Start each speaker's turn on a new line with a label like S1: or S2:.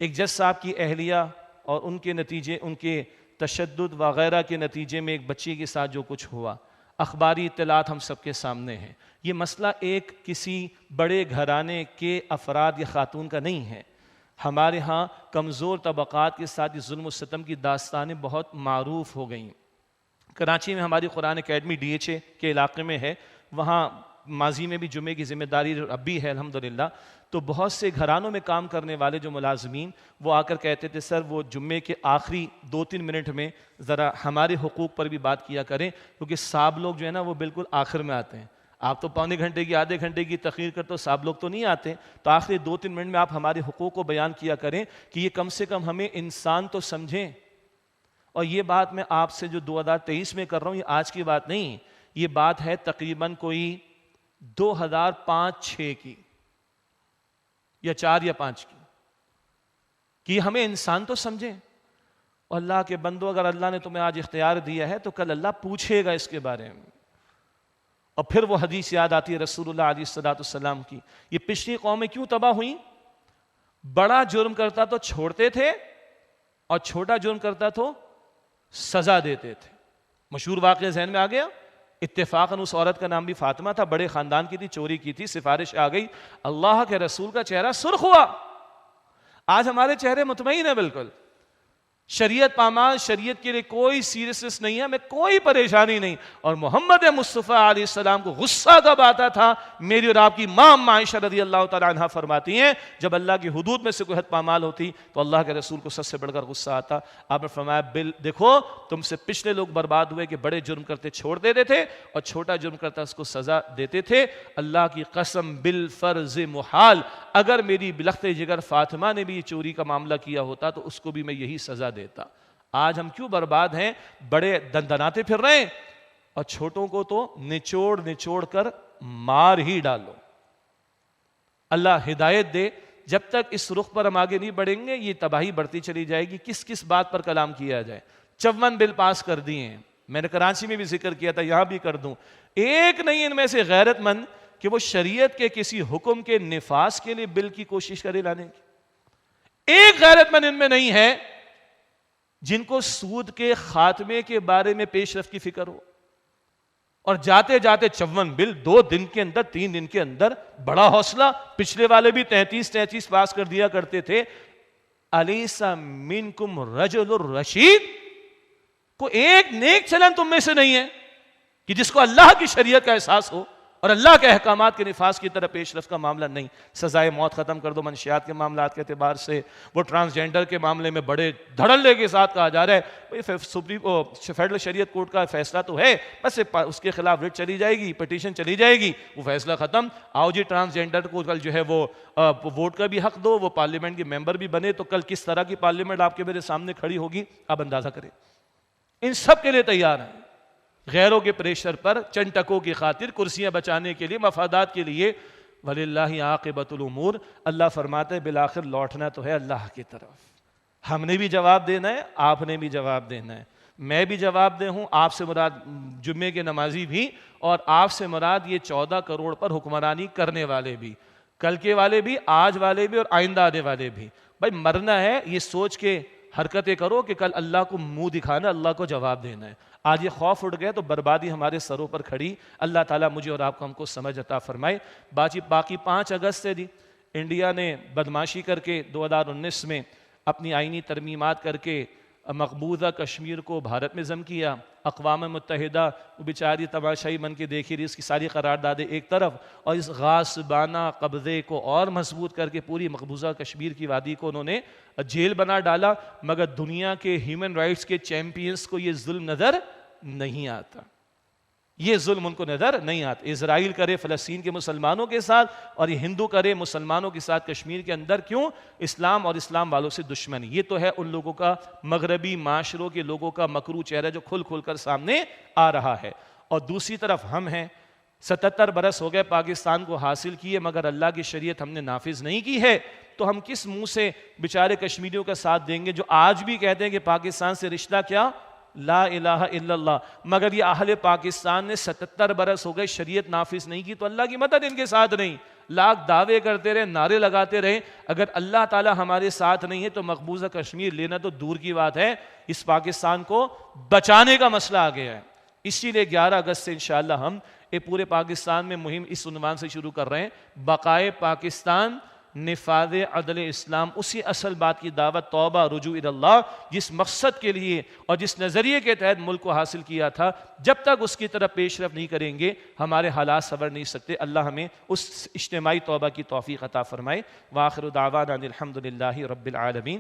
S1: ایک جج صاحب کی اہلیہ اور ان کے نتیجے، ان کے تشدد وغیرہ کے نتیجے میں ایک بچی کے ساتھ جو کچھ ہوا، اخباری اطلاعات ہم سب کے سامنے ہیں۔ یہ مسئلہ ایک کسی بڑے گھرانے کے افراد یا خاتون کا نہیں ہے، ہمارے ہاں کمزور طبقات کے ساتھ یہ ظلم و ستم کی داستانیں بہت معروف ہو گئیں۔ کراچی میں ہماری قرآن اکیڈمی DHA کے علاقے میں ہے، وہاں ماضی میں بھی جمعے کی ذمہ داری اب بھی ہے الحمدللہ، تو بہت سے گھرانوں میں کام کرنے والے جو ملازمین وہ آ کر کہتے تھے سر وہ جمعے کے آخری 2-3 منٹ میں ذرا ہمارے حقوق پر بھی بات کیا کریں، کیونکہ صاحب لوگ جو ہے نا وہ بالکل آخر میں آتے ہیں، آپ تو پونے گھنٹے کی آدھے گھنٹے کی تقریر کرتے ہو، صاحب لوگ تو نہیں آتے، تو آخری 2-3 منٹ میں آپ ہمارے حقوق کو بیان کیا کریں کہ یہ کم سے کم ہمیں انسان تو سمجھیں۔ اور یہ بات میں آپ سے جو 2023 میں کر رہا ہوں یہ آج کی بات نہیں، یہ بات ہے تقریباً کوئی 2005-6 کی یا 4 یا 5 کی، کہ ہمیں انسان تو سمجھیں۔ اور اللہ کے بندو، اگر اللہ نے تمہیں آج اختیار دیا ہے تو کل اللہ پوچھے گا اس کے بارے میں۔ اور پھر وہ حدیث یاد آتی ہے رسول اللہ علیہ السلام کی، یہ پچھلی قومیں کیوں تباہ ہوئیں؟ بڑا جرم کرتا تو چھوڑتے تھے اور چھوٹا جرم کرتا تو سزا دیتے تھے۔ مشہور واقعہ ذہن میں آ گیا؟ اتفاقاً اس عورت کا نام بھی فاطمہ تھا، بڑے خاندان کی تھی، چوری کی تھی، سفارش آ گئی، اللہ کے رسول کا چہرہ سرخ ہوا۔ آج ہمارے چہرے مطمئن ہیں بالکل، شریعت پامال، شریعت کے لیے کوئی سیریسنس نہیں ہے، ہمیں کوئی پریشانی نہیں۔ اور محمد مصطفیٰ علیہ السلام کو غصہ کب آتا تھا؟ میری اور آپ کی ماں عائشہ رضی اللہ تعالیٰ عنہ فرماتی ہیں جب اللہ کی حدود میں سے کوئی حد پامال ہوتی تو اللہ کے رسول کو سب سے بڑھ کر غصہ آتا۔ آپ نے فرمایا دیکھو تم سے پچھلے لوگ برباد ہوئے کہ بڑے جرم کرتے چھوڑ دیتے تھے اور چھوٹا جرم کرتا اس کو سزا دیتے تھے۔ اللہ کی قسم بالفرض محال اگر میری بلخت جگر فاطمہ نے بھی چوری کا معاملہ کیا ہوتا تو اس کو بھی میں یہی سزا دیتا۔ آج ہم کیوں برباد ہیں؟ بڑے دندناتے پھر رہے ہیں اور چھوٹوں کو تو نچوڑ کر مار ہی ڈالو۔ اللہ ہدایت دے، جب تک اس رخ پر ہم آگے نہیں بڑھیں گے یہ تباہی بڑھتی چلی جائے گی۔ کس کس بات پر کلام کیا جائے؟ 54 بل پاس کر دیے ہیں، میں نے کراچی میں بھی ذکر کیا تھا، یہاں بھی کر دوں۔ ایک نہیں ان میں سے غیرت مند کہ وہ شریعت کے کسی حکم کے نفاذ کے لیے بل کی کوشش کرے لانے کی۔ ایک غیرت مند ان میں نہیں ہے جن کو سود کے خاتمے کے بارے میں پیش رفت کی فکر ہو، اور جاتے جاتے 54 بل 2 دن کے اندر 3 دن کے اندر، بڑا حوصلہ۔ پچھلے والے بھی 33 پاس کر دیا کرتے تھے۔ الیس منکم رجل الرشید، کو ایک نیک چلن تم میں سے نہیں ہے کہ جس کو اللہ کی شریعت کا احساس ہو اور اللہ کے احکامات کے نفاذ کی طرف پیش رفت کا معاملہ نہیں۔ سزائے موت ختم کر دو منشیات کے معاملات کے اعتبار سے، وہ ٹرانسجینڈر کے معاملے میں بڑے دھڑلے کے ساتھ کہا جا رہا ہے فیڈرل شریعت کورٹ کا فیصلہ تو ہے، بس اس کے خلاف رٹ چلی جائے گی، پٹیشن چلی جائے گی، وہ فیصلہ ختم۔ آؤ جی ٹرانسجینڈر کو کل جو ہے وہ ووٹ کا بھی حق دو، وہ پارلیمنٹ کے ممبر بھی بنے، تو کل کس طرح کی پارلیمنٹ آپ کے میرے سامنے کھڑی ہوگی آپ اندازہ کریں۔ ان سب کے لیے تیار ہیں، غیروں کے پریشر پر، چند ٹکوں کی خاطر، کرسیاں بچانے کے لیے، مفادات کے لیے۔ وَلِلَّهِ عَاقِبَةُ الْأُمُورِ، اللہ فرماتے ہیں بالآخر لوٹنا تو ہے اللہ کی طرف۔ ہم نے بھی جواب دینا ہے، آپ نے بھی جواب دینا ہے، میں بھی جواب دے ہوں، آپ سے مراد جمعے کے نمازی بھی، اور آپ سے مراد یہ 14 کروڑ پر حکمرانی کرنے والے بھی، کل کے والے بھی، آج والے بھی، اور آئندہ آنے والے بھی۔ بھائی مرنا ہے یہ سوچ کے حرکتیں کرو کہ کل اللہ کو منہ دکھانا، اللہ کو جواب دینا ہے۔ آج یہ خوف اٹھ گئے تو بربادی ہمارے سروں پر کھڑی۔ اللہ تعالیٰ مجھے اور آپ کو ہم کو سمجھ عطا فرمائے۔ باقی 5 اگست سے دی انڈیا نے بدماشی کر کے 2019 میں اپنی آئینی ترمیمات کر کے مقبوضہ کشمیر کو بھارت میں ضم کیا۔ اقوام متحدہ وہ بیچاری تماشائی بن کے دیکھی رہی، اس کی ساری قراردادیں ایک طرف، اور اس غاصبانہ قبضے کو اور مضبوط کر کے پوری مقبوضہ کشمیر کی وادی کو انہوں نے جیل بنا ڈالا۔ مگر دنیا کے ہیومن رائٹس کے چیمپئنز کو یہ ظلم نظر نہیں آتا، یہ ظلم ان کو نظر نہیں آتا۔ اسرائیل کرے فلسطین کے مسلمانوں کے ساتھ، اور یہ ہندو کرے مسلمانوں کے ساتھ کشمیر کے اندر، کیوں؟ اسلام اور اسلام والوں سے دشمنی۔ یہ تو ہے ان لوگوں کا، مغربی معاشروں کے لوگوں کا مکروہ چہرہ جو کھل کھل کر سامنے آ رہا ہے۔ اور دوسری طرف ہم ہیں، 77 برس ہو گئے پاکستان کو حاصل کیے، مگر اللہ کی شریعت ہم نے نافذ نہیں کی ہے، تو ہم کس منہ سے بیچارے کشمیریوں کا ساتھ دیں گے جو آج بھی کہتے ہیں کہ پاکستان سے رشتہ کیا؟ لا الہ الا اللہ، مگر یہ اہل پاکستان نے 77 برس ہو گئے شریعت نافذ نہیں کی، تو اللہ کی مدد ان کے ساتھ نہیں۔ لاکھ دعوے کرتے رہے، نعرے لگاتے رہے، اگر اللہ تعالی ہمارے ساتھ نہیں ہے تو مقبوضہ کشمیر لینا تو دور کی بات ہے، اس پاکستان کو بچانے کا مسئلہ آ گیا ہے۔ اسی لیے 11 اگست سے انشاءاللہ ہم پورے پاکستان میں مہم اس عنوان سے شروع کر رہے ہیں، بقائے پاکستان، نفاذ عدل اسلام، اسی اصل بات کی دعوت، توبہ، رجوع اللہ، جس مقصد کے لیے اور جس نظریے کے تحت ملک کو حاصل کیا تھا، جب تک اس کی طرف پیش رفت نہیں کریں گے ہمارے حالات سنور نہیں سکتے۔ اللہ ہمیں اس اجتماعی توبہ کی توفیق عطا فرمائے۔ وآخر دعوانا الحمدللہ رب العالمین۔